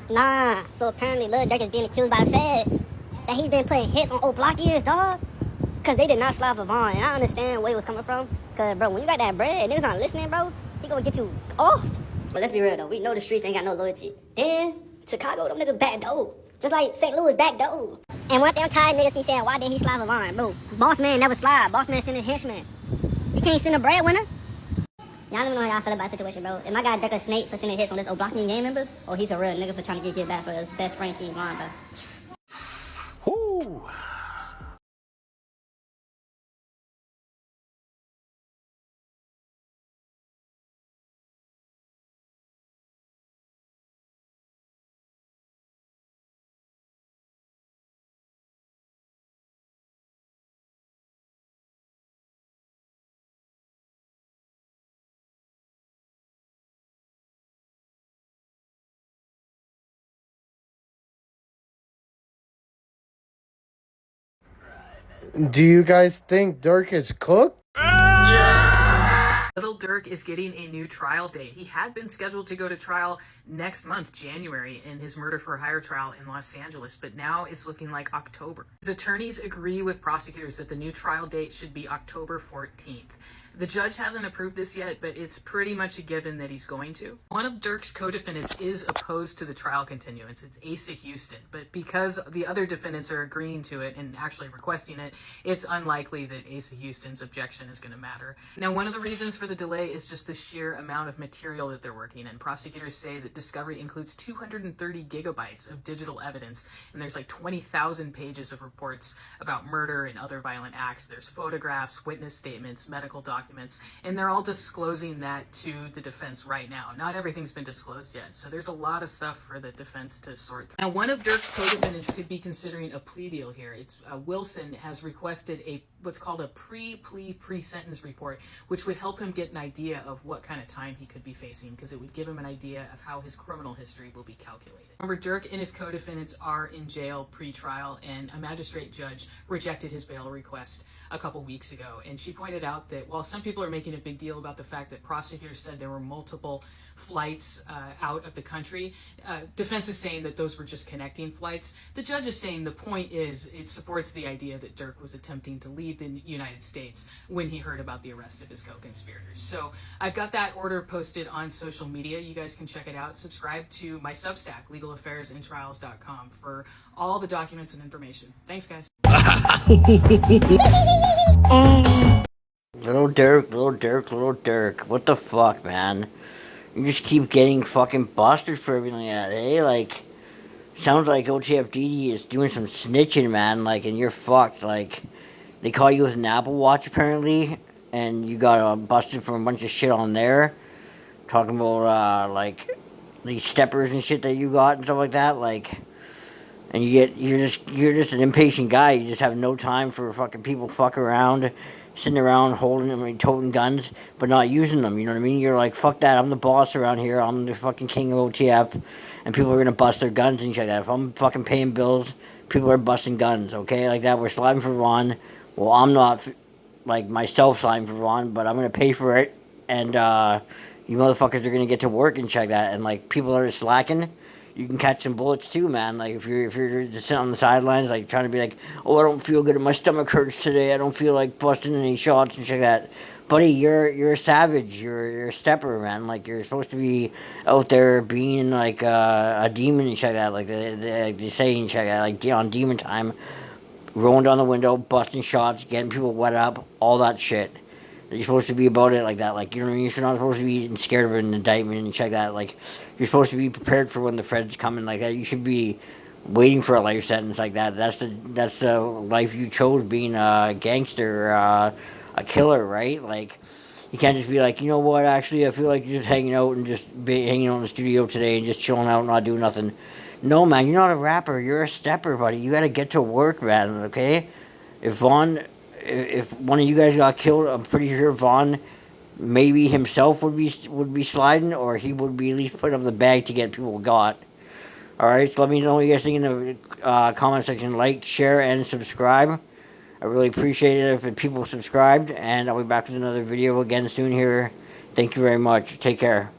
Nah, so apparently Lil Durk is being accused by the feds that he's been putting hits on Oblock years, dog. Cause they did not slide for Vaughn, and I understand where he was coming from. Cause bro, when you got that bread, niggas not listening, bro. He gonna get you off. But let's be real though, we know the streets ain't got no loyalty. Then Chicago, them niggas back dope, just like St. Louis back dope. And one thing I'm tired of niggas be saying, why didn't he slide for Vaughn, bro? Boss man never slide. Boss man send a henchman. You can't send a breadwinner. Y'all don't know how y'all feel about the situation, bro. Am I got Durk a snake for sending hits on this Oblockian gang members, or he's a real nigga for trying to get back for his best friend King Vaughn, bro? Ooh. Do you guys think Durk is cooked? Little Durk is getting a new trial date. He had been scheduled to go to trial next month, January, in his murder for hire trial in Los Angeles, but now it's looking like October. His attorneys agree with prosecutors that the new trial date should be October 14th. The judge hasn't approved this yet, but it's pretty much a given that he's going to. One of Durk's co-defendants is opposed to the trial continuance. It's Asa Houston, but because the other defendants are agreeing to it and actually requesting it, it's unlikely that Asa Houston's objection is going to matter. Now, one of the reasons for the delay is just the sheer amount of material that they're working in. Prosecutors say that discovery includes 230 gigabytes of digital evidence, and there's like 20,000 pages of reports about murder and other violent acts. There's photographs, witness statements, medical documents, and they're all disclosing that to the defense right now. Not everything's been disclosed yet, so there's a lot of stuff for the defense to sort through. Now, one of Durk's co-defendants could be considering a plea deal here. It's Wilson has requested what's called a pre-sentence report, which would help him get an idea of what kind of time he could be facing, because it would give him an idea of how his criminal history will be calculated. Remember, Durk and his co-defendants are in jail pre-trial, and a magistrate judge rejected his bail request a couple weeks ago, and she pointed out that while some people are making a big deal about the fact that prosecutors said there were multiple flights out of the country, defense is saying that those were just connecting flights. The judge is saying the point is it supports the idea that Durk was attempting to leave the United States when he heard about the arrest of his co-conspirators. So I've got that order posted on social media. You guys can check it out. Subscribe to my Substack, legalaffairsandtrials.com, for all the documents and information. Thanks, guys. Little Durk. What the fuck, man? You just keep getting fucking busted for everything like that, eh? Like, sounds like OTFDD is doing some snitching, man. Like, and you're fucked. Like, they call you with an Apple Watch, apparently, and you got busted for a bunch of shit on there. Talking about, like, these steppers and shit that you got and stuff like that. Like, and you're just an impatient guy. You just have no time for fucking people fuck around, sitting around holding them and toting guns, but not using them. You know what I mean? You're like, fuck that. I'm the boss around here. I'm the fucking king of OTF, and people are gonna bust their guns and shit like that. If I'm fucking paying bills, people are busting guns. Okay, like that. We're sliding for Vaughn. Well, I'm not like myself sliding for Vaughn, but I'm gonna pay for it, and you motherfuckers are gonna get to work and check that. And like people are slacking, you can catch some bullets too, man. Like if you're just sitting on the sidelines, like trying to be like, oh, I don't feel good, my stomach hurts today, I don't feel like busting any shots and shit like that. Buddy, you're a savage. You're a stepper, man. Like you're supposed to be out there being like a demon and shit like that. Like they say and shit like that. Like on demon time, rolling down the window, busting shots, getting people wet up, all that shit. You're supposed to be about it like that. Like, you know what I mean? You're not supposed to be scared of an indictment and shit like that. Like, you're supposed to be prepared for when the feds come in like that. You should be waiting for a life sentence like that. That's the life you chose, being a gangster, a killer, right? Like, you can't just be like, you know what, actually, I feel like just hanging out and just hanging out in the studio today and just chilling out and not doing nothing. No, man, you're not a rapper. You're a stepper, buddy. You gotta get to work, man, okay? If one of you guys got killed, I'm pretty sure Vaughn maybe himself would be sliding, or he would be at least put up the bag to get people got. Alright, so let me know what you guys think in the comment section. Like, share, and subscribe. I really appreciate it if people subscribed, and I'll be back with another video again soon here. Thank you very much. Take care.